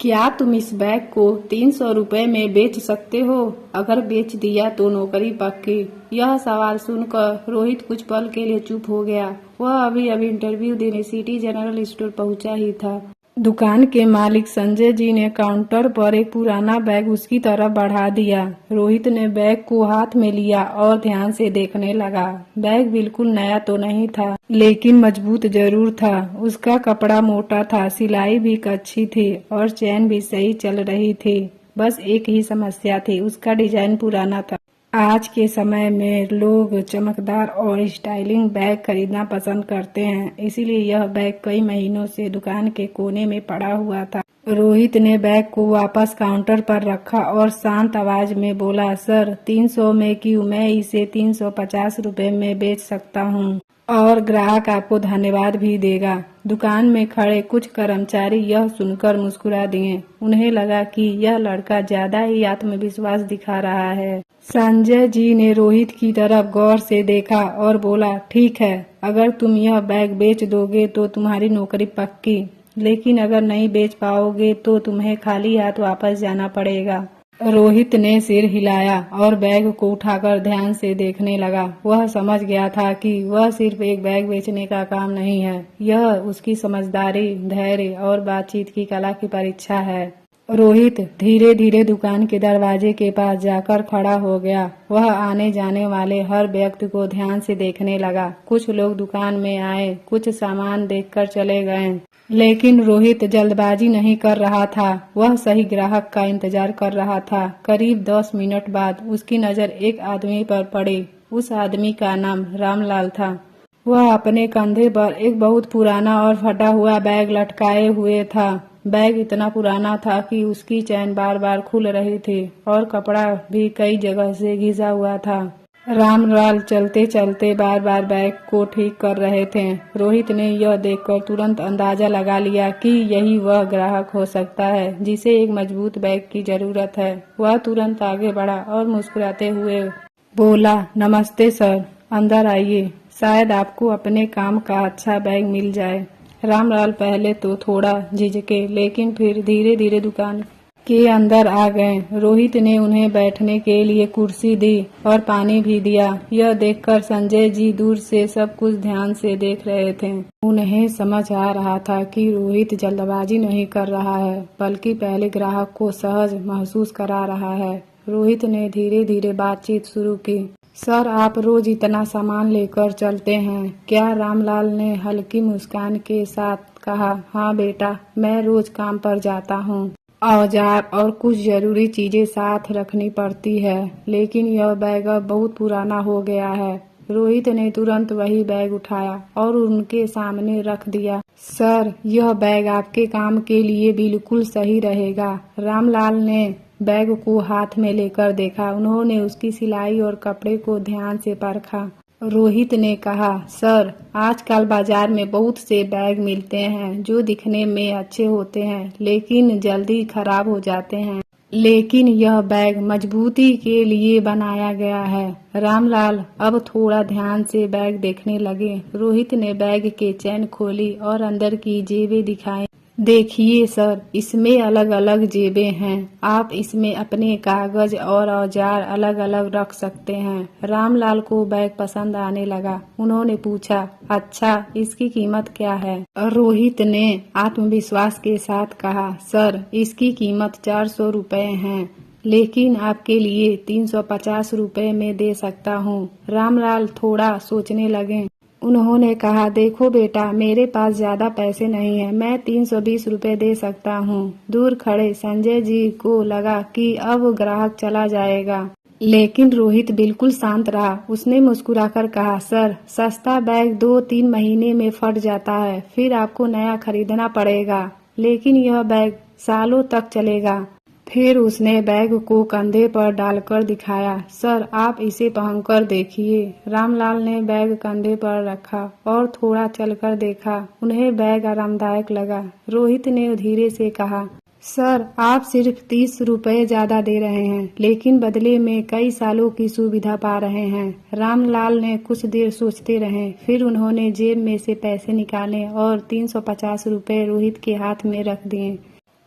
क्या तुम इस बैग को 300 रुपए में बेच सकते हो? अगर बेच दिया तो नौकरी पक्की। यह सवाल सुनकर रोहित कुछ पल के लिए चुप हो गया। वह अभी अभी इंटरव्यू देने सिटी जनरल स्टोर पहुंचा ही था। दुकान के मालिक संजय जी ने काउंटर पर एक पुराना बैग उसकी तरफ बढ़ा दिया। रोहित ने बैग को हाथ में लिया और ध्यान से देखने लगा। बैग बिल्कुल नया तो नहीं था, लेकिन मजबूत जरूर था। उसका कपड़ा मोटा था, सिलाई भी अच्छी थी और चैन भी सही चल रही थी। बस एक ही समस्या थी, उसका डिजाइन पुराना था। आज के समय में लोग चमकदार और स्टाइलिंग बैग खरीदना पसंद करते हैं, इसीलिए यह बैग कई महीनों से दुकान के कोने में पड़ा हुआ था। रोहित ने बैग को वापस काउंटर पर रखा और शांत आवाज में बोला, सर 300 में क्यों, मैं इसे 350 रुपए में बेच सकता हूँ और ग्राहक आपको धन्यवाद भी देगा। दुकान में खड़े कुछ कर्मचारी यह सुनकर मुस्कुरा दिए। उन्हें लगा कि यह लड़का ज्यादा ही आत्मविश्वास दिखा रहा है। संजय जी ने रोहित की तरफ गौर से देखा और बोला, ठीक है, अगर तुम यह बैग बेच दोगे तो तुम्हारी नौकरी पक्की, लेकिन अगर नहीं बेच पाओगे तो तुम्हें खाली हाथ वापस जाना पड़ेगा। रोहित ने सिर हिलाया और बैग को उठाकर ध्यान से देखने लगा। वह समझ गया था कि वह सिर्फ एक बैग बेचने का काम नहीं है, यह उसकी समझदारी, धैर्य और बातचीत की कला की परीक्षा है। रोहित धीरे धीरे दुकान के दरवाजे के पास जाकर खड़ा हो गया। वह आने जाने वाले हर व्यक्ति को ध्यान से देखने लगा। कुछ लोग दुकान में आए, कुछ सामान देखकर चले गए, लेकिन रोहित जल्दबाजी नहीं कर रहा था। वह सही ग्राहक का इंतजार कर रहा था। करीब 10 मिनट बाद उसकी नजर एक आदमी पर पड़ी। उस आदमी का नाम रामलाल था। वह अपने कंधे पर एक बहुत पुराना और फटा हुआ बैग लटकाए हुए था। बैग इतना पुराना था कि उसकी चैन बार बार खुल रही थी और कपड़ा भी कई जगह से घिसा हुआ था। रामलाल चलते चलते बार बार बैग को ठीक कर रहे थे। रोहित ने यह देखकर तुरंत अंदाजा लगा लिया कि यही वह ग्राहक हो सकता है जिसे एक मजबूत बैग की जरूरत है। वह तुरंत आगे बढ़ा और मुस्कुराते हुए बोला, नमस्ते सर, अंदर आइए, शायद आपको अपने काम का अच्छा बैग मिल जाए। रामलाल पहले तो थोड़ा झिझके, लेकिन फिर धीरे धीरे दुकान के अंदर आ गए। रोहित ने उन्हें बैठने के लिए कुर्सी दी और पानी भी दिया। यह देखकर संजय जी दूर से सब कुछ ध्यान से देख रहे थे। उन्हें समझ आ रहा था कि रोहित जल्दबाजी नहीं कर रहा है, बल्कि पहले ग्राहक को सहज महसूस करा रहा है। रोहित ने धीरे धीरे बातचीत शुरू की। सर, आप रोज इतना सामान लेकर चलते हैं क्या? रामलाल ने हल्की मुस्कान के साथ कहा, हाँ बेटा, मैं रोज काम पर जाता हूँ। औजार और कुछ जरूरी चीजें साथ रखनी पड़ती है, लेकिन यह बैग अब बहुत पुराना हो गया है। रोहित ने तुरंत वही बैग उठाया और उनके सामने रख दिया। सर, यह बैग आपके काम के लिए बिल्कुल सही रहेगा। रामलाल ने बैग को हाथ में लेकर देखा। उन्होंने उसकी सिलाई और कपड़े को ध्यान से परखा। रोहित ने कहा, सर, आजकल बाजार में बहुत से बैग मिलते हैं जो दिखने में अच्छे होते हैं, लेकिन जल्दी खराब हो जाते हैं। लेकिन यह बैग मजबूती के लिए बनाया गया है। रामलाल अब थोड़ा ध्यान से बैग देखने लगे। रोहित ने बैग के चैन खोली और अंदर की जेबें दिखाई। देखिए सर, इसमें अलग अलग जेबें हैं। आप इसमें अपने कागज और औजार अलग अलग रख सकते हैं। रामलाल को बैग पसंद आने लगा। उन्होंने पूछा, अच्छा, इसकी कीमत क्या है? रोहित ने आत्मविश्वास के साथ कहा, सर, इसकी कीमत 400 रुपए है, लेकिन आपके लिए 350 रुपए में दे सकता हूँ। रामलाल थोड़ा सोचने लगे। उन्होंने कहा, देखो बेटा, मेरे पास ज्यादा पैसे नहीं है, मैं 320 रुपए दे सकता हूँ। दूर खड़े संजय जी को लगा कि अब ग्राहक चला जाएगा, लेकिन रोहित बिल्कुल शांत रहा। उसने मुस्कुराकर कहा, सर, सस्ता बैग 2-3 महीने में फट जाता है, फिर आपको नया खरीदना पड़ेगा, लेकिन यह बैग सालों तक चलेगा। फिर उसने बैग को कंधे पर डालकर दिखाया, सर, आप इसे पहनकर देखिए। रामलाल ने बैग कंधे पर रखा और थोड़ा चलकर देखा। उन्हें बैग आरामदायक लगा। रोहित ने धीरे से कहा, सर, आप सिर्फ 30 रुपए ज्यादा दे रहे हैं, लेकिन बदले में कई सालों की सुविधा पा रहे हैं। रामलाल ने कुछ देर सोचते रहे, फिर उन्होंने जेब में से पैसे निकाले और 350 रुपए रोहित के हाथ में रख दिए।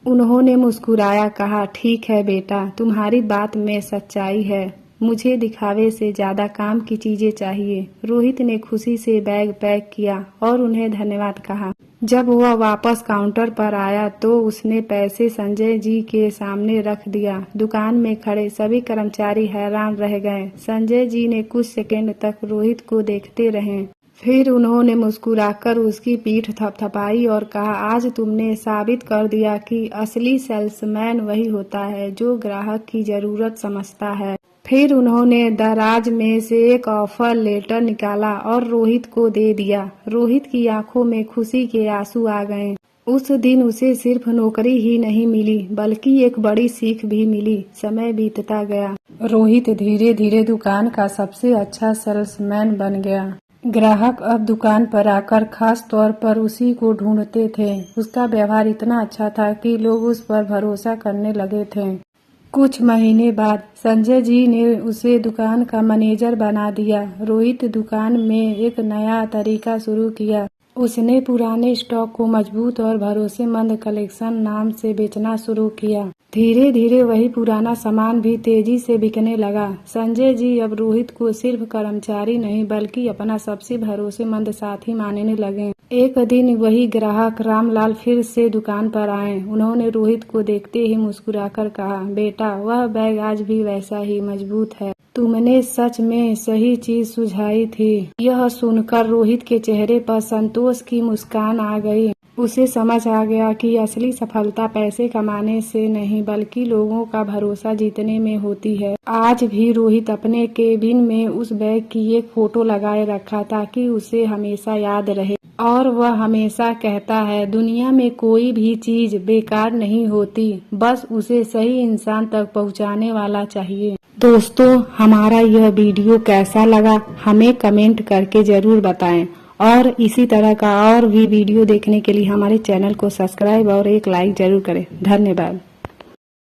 उन्होंने मुस्कुराया कहा, ठीक है बेटा, तुम्हारी बात में सच्चाई है। मुझे दिखावे से ज्यादा काम की चीजें चाहिए। रोहित ने खुशी से बैग पैक किया और उन्हें धन्यवाद कहा। जब वह वापस काउंटर पर आया तो उसने पैसे संजय जी के सामने रख दिया। दुकान में खड़े सभी कर्मचारी हैरान रह गए। संजय जी ने कुछ सेकंड तक रोहित को देखते रहे। फिर उन्होंने मुस्कुराकर उसकी पीठ थपथपाई और कहा, आज तुमने साबित कर दिया कि असली सेल्समैन वही होता है जो ग्राहक की जरूरत समझता है। फिर उन्होंने दराज में से एक ऑफर लेटर निकाला और रोहित को दे दिया। रोहित की आंखों में खुशी के आंसू आ गए। उस दिन उसे सिर्फ नौकरी ही नहीं मिली बल्कि एक बड़ी सीख भी मिली। समय बीतता गया। रोहित धीरे धीरे दुकान का सबसे अच्छा सेल्समैन बन गया। ग्राहक अब दुकान पर आकर खास तौर पर उसी को ढूंढते थे। उसका व्यवहार इतना अच्छा था कि लोग उस पर भरोसा करने लगे थे। कुछ महीने बाद संजय जी ने उसे दुकान का मैनेजर बना दिया। रोहित दुकान में एक नया तरीका शुरू किया। उसने पुराने स्टॉक को मजबूत और भरोसेमंद कलेक्शन नाम से बेचना शुरू किया। धीरे धीरे वही पुराना सामान भी तेजी से बिकने लगा। संजय जी अब रोहित को सिर्फ कर्मचारी नहीं बल्कि अपना सबसे भरोसेमंद साथी मानने लगे। एक दिन वही ग्राहक रामलाल फिर से दुकान पर आए। उन्होंने रोहित को देखते ही मुस्कुराकर कहा, बेटा, वह बैग आज भी वैसा ही मजबूत है। तुमने सच में सही चीज सुझाई थी। यह सुनकर रोहित के चेहरे पर संतोष की मुस्कान आ गई। उसे समझ आ गया कि असली सफलता पैसे कमाने से नहीं बल्कि लोगों का भरोसा जीतने में होती है। आज भी रोहित अपने केबिन में उस बैग की एक फोटो लगाए रखा ताकि उसे हमेशा याद रहे। और वह हमेशा कहता है, दुनिया में कोई भी चीज बेकार नहीं होती, बस उसे सही इंसान तक पहुंचाने वाला चाहिए। दोस्तों, हमारा यह वीडियो कैसा लगा हमें कमेंट करके जरूर बताएं और इसी तरह का और भी वीडियो देखने के लिए हमारे चैनल को सब्सक्राइब और एक लाइक जरूर करें। धन्यवाद।